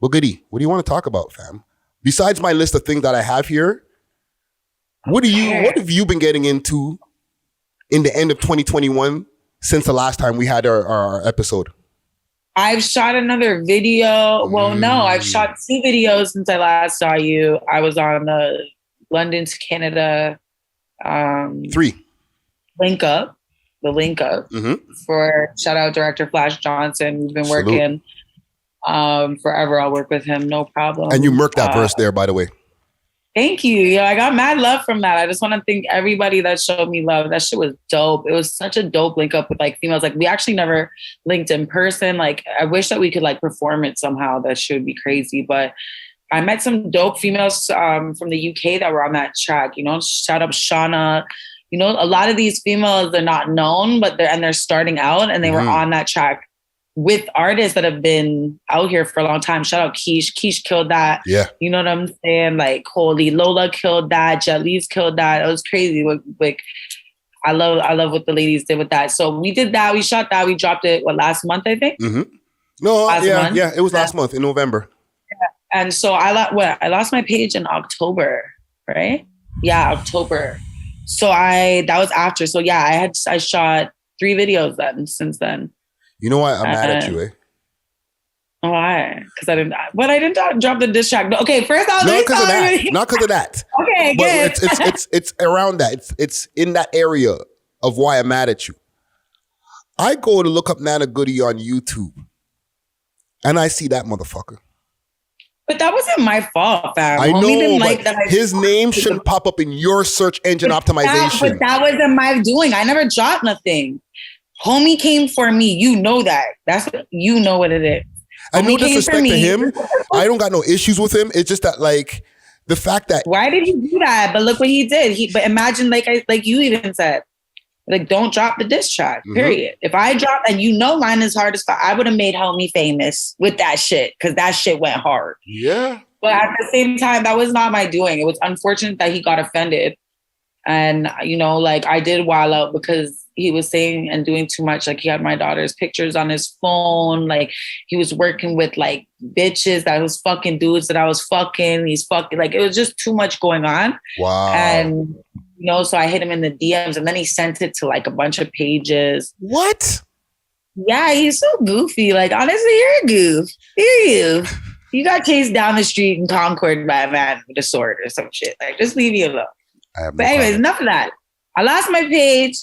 Well, Goodie, what do you want to talk about, fam? Besides my list of things that I have here, what have you been getting into in the end of 2021 since the last time we had our episode? I've shot another video. Well, no, I've shot 2 videos since I last saw you. I was on the London to Canada 3 link up for shout out director Flash Johnson. We've been working forever. I'll work with him, no problem. And you murked that verse there, by the way. Thank you. Yeah, I got mad love from that. I just want to thank everybody that showed me love. That shit was dope. It was such a dope link up with like females. Like we actually never linked in person. Like I wish that we could like perform it somehow. That shit would be crazy. But I met some dope females from the UK that were on that track. You know, shout out Shauna. You know, a lot of these females, they're not known, but they're starting out, and they were on that track with artists that have been out here for a long time. Shout out Keish. Keish killed that. Yeah. You know what I'm saying? Like, holy Lola killed that. Jalise killed that. It was crazy. Like, I love what the ladies did with that. So we did that. We shot that. We dropped it, last month, I think? No, yeah. It was last month in November. Yeah. And so I lost my page in October, right? Yeah, October. So that was after. So yeah, I shot 3 videos since then. You know why I'm mad at you, eh? Why? Because I didn't drop the diss track. Okay, first I'll not because of that. Not because of that. Okay, but it's around that. It's in that area of why I'm mad at you. I go to look up Nanna Goodie on YouTube, and I see that motherfucker. But that wasn't my fault, fam. I know, but his name shouldn't pop up in your search engine optimization. But that wasn't my doing. I never dropped nothing. Homie came for me. You know that. You know what it is. I no disrespect to him. I don't got no issues with him. It's just that, like, the fact that why did he do that? But look what he did. But imagine, like you even said, like, don't drop the diss track. Period. If I dropped, and you know mine is hard as fuck, I would have made Homie famous with that shit because that shit went hard. Yeah. But at the same time, that was not my doing. It was unfortunate that he got offended, and you know, like I did wild out because he was saying and doing too much. Like he had my daughter's pictures on his phone. Like he was working with like bitches that was fucking dudes that I was fucking. He's fucking, like it was just too much going on. Wow. And you know, so I hit him in the DMs, and then he sent it to like a bunch of pages. What? Yeah, he's so goofy. Like honestly, you're a goof. You got chased down the street in Concord by a man with a sword or some shit. Like just leave me alone. But anyways, enough of that. I lost my page.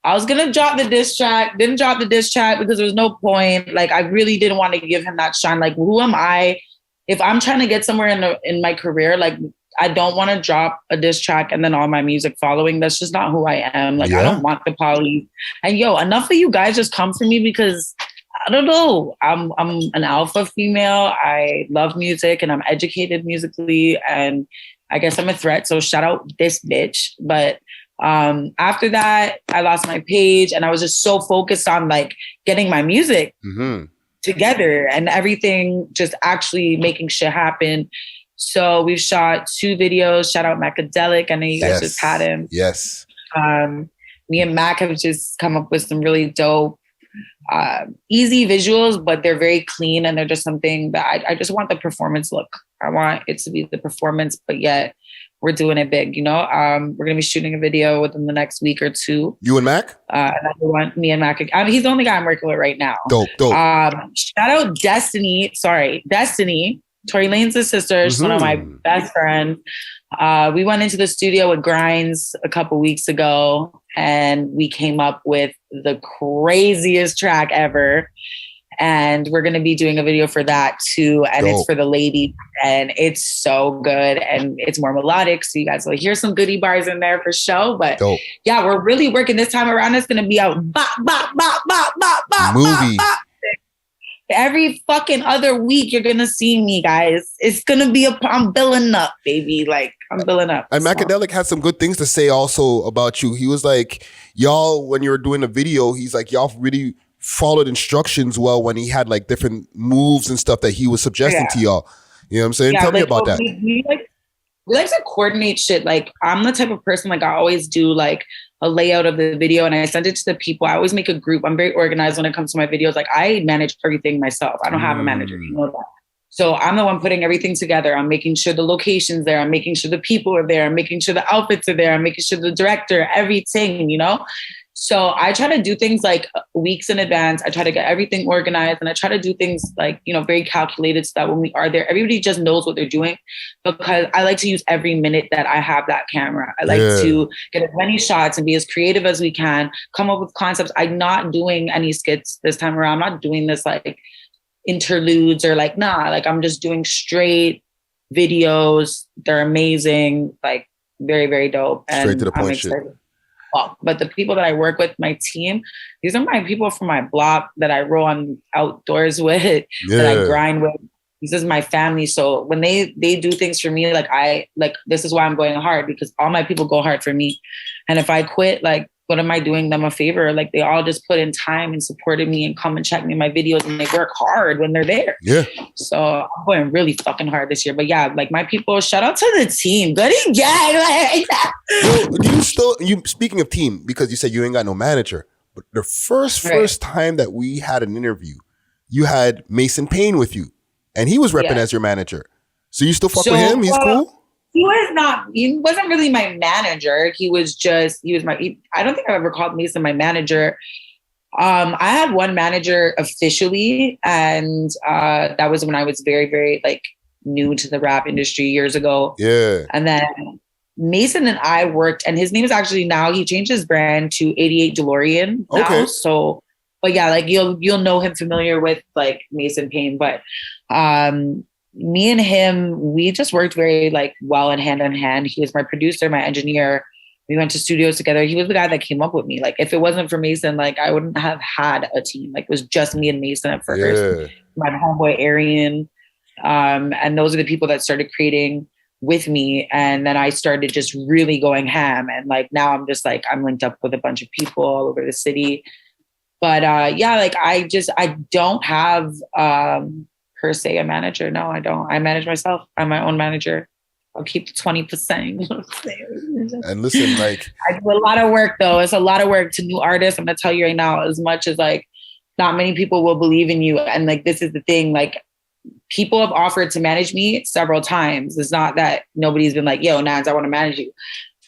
I was going to drop the diss track, didn't drop the diss track because there was no point. Like, I really didn't want to give him that shine. Like, who am I? If I'm trying to get somewhere in my career, like, I don't want to drop a diss track and then all my music following. That's just not who I am. Like, I don't want the poly. And enough of you guys just come for me because, I don't know, I'm an alpha female. I love music and I'm educated musically. And I guess I'm a threat. So shout out this bitch. But after that, I lost my page and I was just so focused on like getting my music together and everything, just actually making shit happen. So we've shot 2 videos. Shout out Maccadelic. I know you guys just had him. Yes. Me and Mac have just come up with some really dope, easy visuals, but they're very clean and they're just something that I just want the performance look. I want it to be the performance, but yet we're doing it big, you know? We're going to be shooting a video within the next week or 2. You and Mac? Another one, me and Mac. He's the only guy I'm working with right now. Dope. Shout out Destiny. Tory Lane's sister. She's one of my best friends. We went into the studio with Grinds a couple weeks ago and we came up with the craziest track ever. And we're going to be doing a video for that too. And it's for the lady. And it's so good. And it's more melodic. So you guys will hear some goodie bars in there for show. But yeah, we're really working this time around. It's going to be a bop, bop, bop, bop, bop, bop, movie. Bop, bop. Every fucking other week, you're going to see me, guys. It's going to be I'm billing up, baby. Like, I'm billing up. And Maccadelic had some good things to say also about you. He was like, y'all, when you were doing the video, he's like, y'all really followed instructions well when he had like different moves and stuff that he was suggesting to y'all. You know what I'm saying? Tell me about that. We like to coordinate shit. Like I'm the type of person, like I always do like a layout of the video and I send it to the people. I always make a group. I'm very organized when it comes to my videos. Like I manage everything myself. I don't have a manager. You know that. So I'm the one putting everything together. I'm making sure the location's there. I'm making sure the people are there. I'm making sure the outfits are there. I'm making sure the director, everything, you know? So I try to do things like weeks in advance. I try to get everything organized, and I try to do things like, you know, very calculated so that when we are there, everybody just knows what they're doing, because I like to use every minute that I have that camera. I like to get as many shots and be as creative as we can, come up with concepts. I'm not doing any skits this time around. I'm not doing this like interludes or like, like I'm just doing straight videos. They're amazing, like very, very dope. Straight to the point shit. Well, but the people that I work with, my team, these are my people from my block that I roll on outdoors with, that I grind with. This is my family. So when they do things for me, this is why I'm going hard, because all my people go hard for me. And if I quit, like, what am I doing them a favor? Like, they all just put in time and supported me and come and check me in my videos, and they work hard when they're there. Yeah. So I'm going really fucking hard this year. But yeah, like, my people, shout out to the team. Goodie gang. You speaking of team, because you said you ain't got no manager, but the first time that we had an interview, you had Mason Payne with you, and he was repping as your manager. So you still fuck with him? He's cool? He wasn't really my manager. I don't think I've ever called Mason my manager. I had one manager officially, and that was when I was very, very like new to the rap industry years ago. Yeah. And then Mason and I worked, and his name is actually, now he changed his brand to 88 DeLorean now. Okay. So, but yeah, like you'll know him, familiar with like Mason Payne, but me and him, we just worked very like well and hand in hand. He was my producer, my engineer. We went to studios together. He was the guy that came up with me. Like, if it wasn't for Mason, like, I wouldn't have had a team. Like, it was just me and Mason at first. Yeah. My homeboy Arian. And those are the people that started creating with me. And then I started just really going ham. And like, now I'm just like, I'm linked up with a bunch of people all over the city. But yeah, like, I don't have per se a manager. No, I don't. I manage myself. I'm my own manager. I'll keep the 20%. And listen, like, I do a lot of work though. It's a lot of work to new artists. I'm gonna tell you right now, as much as like not many people will believe in you. And like, this is the thing, like, people have offered to manage me several times. It's not that nobody's been like, yo, Nans, I want to manage you.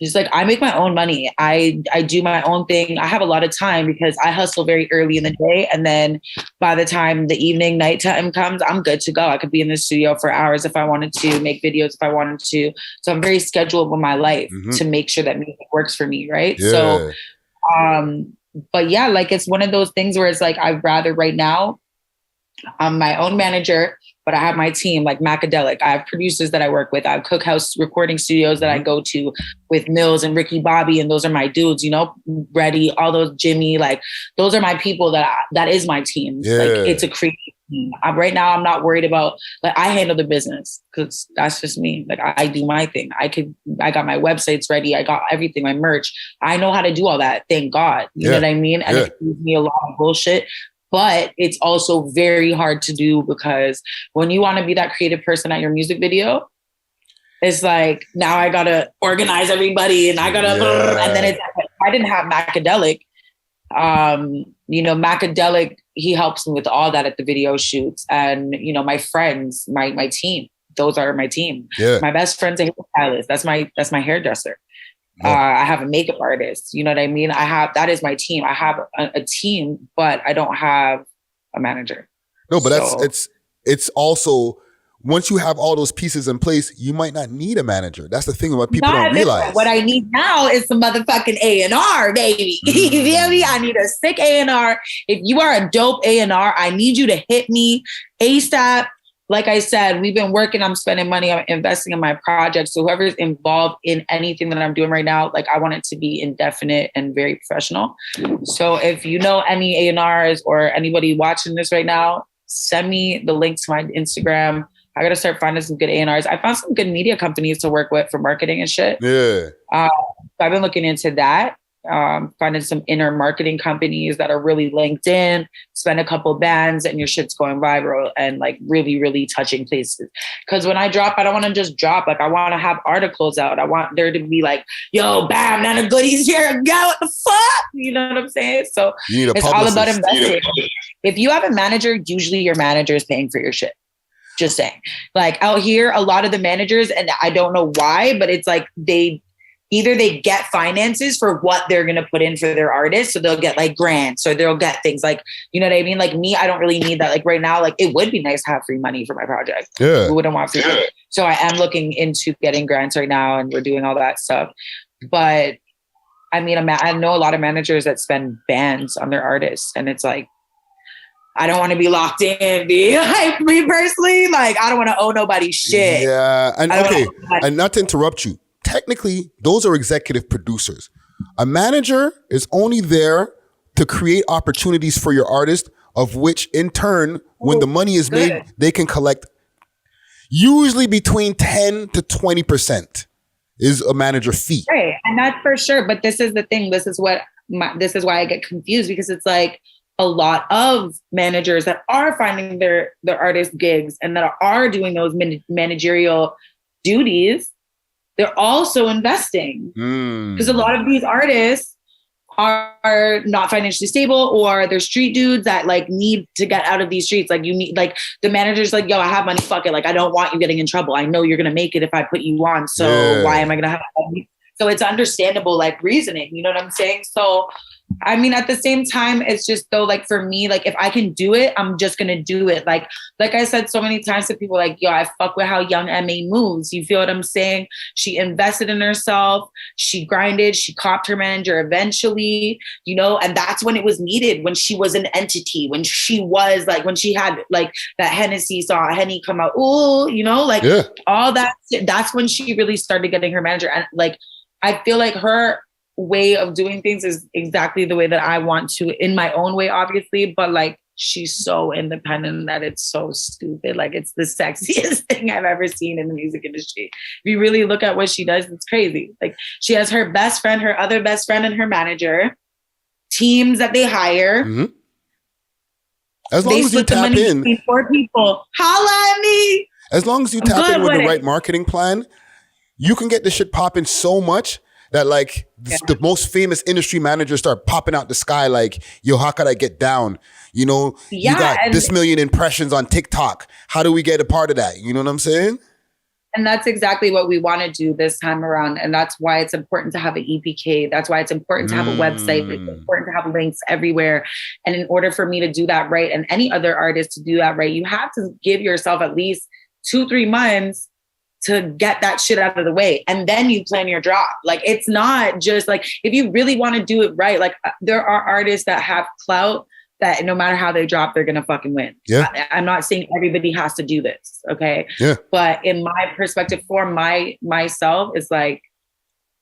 Just like, I make my own money. I do my own thing. I have a lot of time because I hustle very early in the day. And then by the time the evening, nighttime comes, I'm good to go. I could be in the studio for hours if I wanted to, make videos if I wanted to. So I'm very scheduled with my life to make sure that music works for me, right? Yeah. So, but yeah, like, it's one of those things where it's like, I'd rather right now, I'm my own manager, but I have my team, like Maccadelic. I have producers that I work with. I have Cookhouse recording studios that I go to with Mills and Ricky Bobby. And those are my dudes, you know, Reddy, all those, Jimmy, like, those are my people that is my team. Yeah. Like, it's a creative team. Right now, I'm not worried about, like, I handle the business because that's just me. Like, I do my thing. I got my websites ready. I got everything, my merch. I know how to do all that. Thank God. You know what I mean? And it gives me a lot of bullshit. But it's also very hard to do, because when you want to be that creative person at your music video, it's like, now I got to organize everybody and I got to, and then I didn't have Maccadelic. You know, Maccadelic, he helps me with all that at the video shoots. And, you know, my friends, my team, those are my team. Yeah. My best friend's a hairstylist. That's my hairdresser. I have a makeup artist. You know what I mean? That is my team. I have a team, but I don't have a manager. No, but it's also, once you have all those pieces in place, you might not need a manager. That's the thing what people don't realize. What I need now is some motherfucking A&R, baby. You feel me? I need a sick A&R. If you are a dope A&R, I need you to hit me ASAP. Like I said, we've been working, I'm spending money, I'm investing in my projects. So whoever's involved in anything that I'm doing right now, like, I want it to be indefinite and very professional. So if you know any A&Rs or anybody watching this right now, send me the link to my Instagram. I got to start finding some good A&Rs. I found some good media companies to work with for marketing and shit. Yeah. So I've been looking into that. Finding some inner marketing companies that are really linked in, spend a couple bands and your shit's going viral and like really, really touching places. Because when I drop, I don't want to just drop. Like, I want to have articles out. I want there to be like, yo, bam, Nanna Goodie's here. Go, what the fuck? You know what I'm saying? So it's all about investing. If you have a manager, usually your manager is paying for your shit. Just saying. Like out here, a lot of the managers, and I don't know why, but it's like they get finances for what they're going to put in for their artists. So they'll get like grants or they'll get things like, you know what I mean? Like me, I don't really need that. Like right now, like it would be nice to have free money for my project. Yeah. Who wouldn't want free money? So I am looking into getting grants right now and we're doing all that stuff. But I mean, I know a lot of managers that spend bands on their artists and it's like, I don't want to be locked in, B. Like me personally, like I don't want to owe nobody shit. Yeah. And okay, and not to interrupt you, technically, those are executive producers. A manager is only there to create opportunities for your artist, of which in turn, when the money is made, they can collect usually between 10 to 20% is a manager fee. Right. And that's for sure. But this is the thing. This is why I get confused, because it's like a lot of managers that are finding their artist gigs and that are doing those managerial duties, they're also investing because a lot of these artists are not financially stable, or they're street dudes that like need to get out of these streets. Like you need, like the manager's like, yo, I have money, fuck it. Like, I don't want you getting in trouble. I know you're going to make it if I put you on. So why am I going to have money? So it's understandable, like reasoning, you know what I'm saying? So, I mean, at the same time, it's just though, like for me, like if I can do it, I'm just going to do it. Like I said so many times to people, like, yo, I fuck with how young MA moves. You feel what I'm saying? She invested in herself. She grinded. She copped her manager eventually, you know, and that's when it was needed, when she was an entity, when she was like, when she had like that Hennessy, saw Henny come out, ooh, you know, like all that. That's when she really started getting her manager. And like, I feel like her way of doing things is exactly the way that I want to, in my own way, obviously, but like she's so independent that it's so stupid. Like it's the sexiest thing I've ever seen in the music industry. If you really look at what she does, it's crazy. Like she has her best friend, her other best friend, and her manager, teams that they hire. Mm-hmm. As long as you tap in, between 4 people. Holla at me. As long as you tap in with the right marketing plan, you can get this shit popping so much that like the most famous industry managers start popping out the sky like, yo, how could I get down? You know, you got this million impressions on TikTok. How do we get a part of that? You know what I'm saying? And that's exactly what we want to do this time around. And that's why it's important to have an EPK. That's why it's important to have a website. It's important to have links everywhere. And in order for me to do that right, and any other artist to do that right, you have to give yourself at least 2-3 months to get that shit out of the way. And then you plan your drop. Like, it's not just like, if you really want to do it right, like there are artists that have clout that no matter how they drop, they're going to fucking win. Yeah. I'm not saying everybody has to do this. Okay. Yeah. But in my perspective for myself, it's like,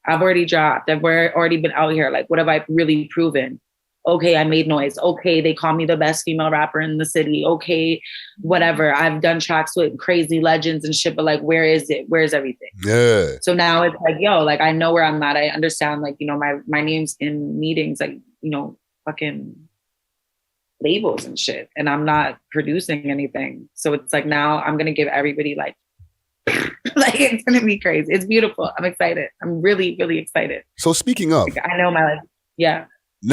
I've already dropped. I've already been out here. Like, what have I really proven? Okay, I made noise. Okay, they call me the best female rapper in the city. Okay, whatever. I've done tracks with crazy legends and shit, but like, where is it? Where's everything? Yeah. So now it's like, yo, like, I know where I'm at. I understand, like, you know, my name's in meetings, like, you know, fucking labels and shit. And I'm not producing anything. So it's like, now I'm going to give everybody like, like, it's going to be crazy. It's beautiful. I'm excited. I'm really, really excited. So speaking of, like, I know my life. Yeah.